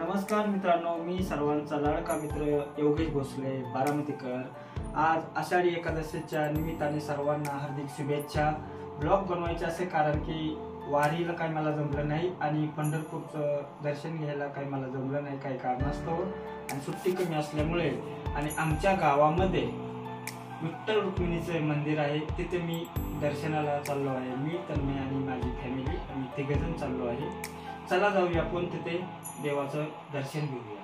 नमस्कार मित्रांनो, मी सर्वांचा लाडका मित्र योगेश भोसले बारामतीकर। आज आषाढी एकादशीच्या निमित्ताने सर्वांना हार्दिक शुभेच्छा। ब्लॉग बनवायचे असे कारण की वारीला काही मला जमलं नाही आणि पंढरपूरचं दर्शन घ्यायला काही मला जमलं नाही, काही कारणास्तव आणि सुट्टी कमी असल्यामुळे। आणि आमच्या गावामध्ये विठ्ठल रुक्मिणीचे मंदिर आहे, तिथे मी दर्शनाला चाललो आहे। मी तन्मय आणि माझी फॅमिली आम्ही तिघजण चाललो आहे। चला जाऊया आपण तिथे देवाचं दर्शन घेऊया।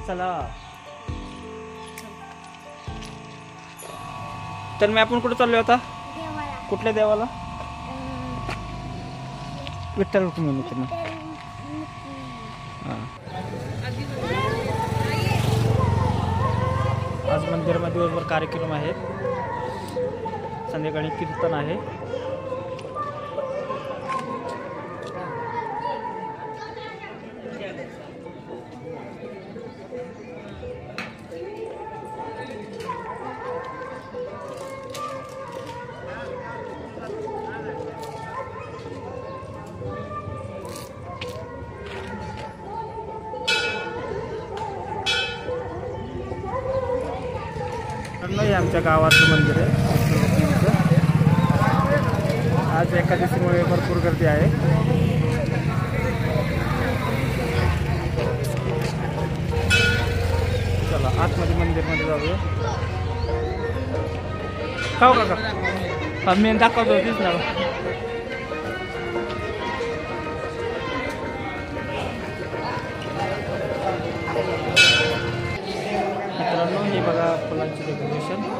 चला तर मी आपण कुठे चाललोय आता? कुठल्या देवाला? विठ्ठल रुक्मिणीचं ना। आज मंदिरामध्ये दिवसभर कार्यक्रम आहेत, संध्याकाळी कीर्तन आहे। हे आमच्या गावाचं मंदिर आहे। आज एकादशीमुळे भरपूर गर्दी आहे। चला आतमध्ये मंदिरमध्ये जाऊया। खाऊ का मी दाखवतो तीच ना। मित्रांनो हे बघा फुलांची डेकोरेशन।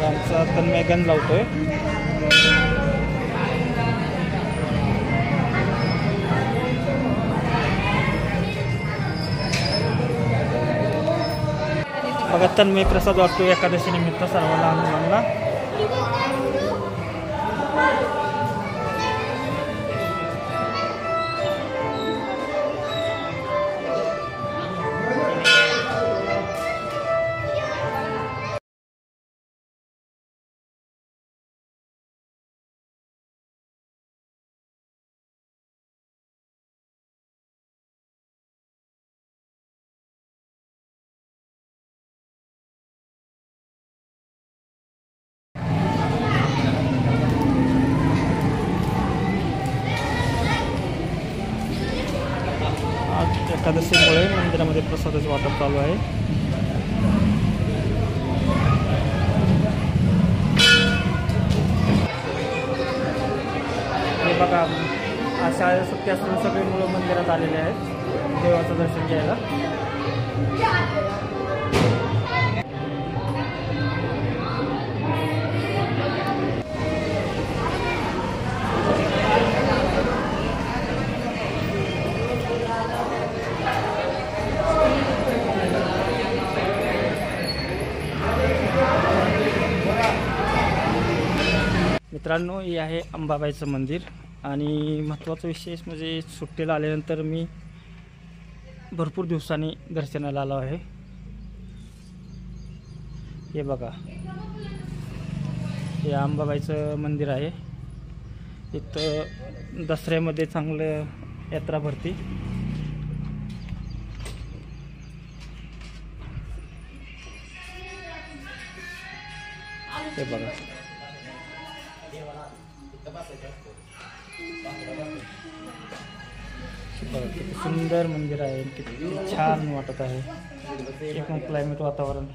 आमचा तन्मय गंध लावतोय। बघा तन्मय प्रसाद वाटतो एकादशी निमित्त सर्व लहान मुलांना। एकादशीमुळे मंदिरामध्ये प्रसादाचं वाटप चालू आहे। हे बघा आज शाळेला सुट्टी असताना सगळे मुलं मंदिरात आलेले आहेत देवाचं दर्शन घ्यायला। मित्रांनो हे आहे अंबाबाईचं मंदिर आणि महत्त्वाचा विशेष म्हणजे सुट्टीला आल्यानंतर मी भरपूर दिवसांनी दर्शनाला आलो आहे। हे बघा हे अंबाबाईचं मंदिर आहे. इथं दसऱ्यामध्ये चांगलं यात्रा भरती. हे बघा किती सुंदर मंदिर आहे, किती छान वाटत आहे. एकदम क्लायमेट वातावरण.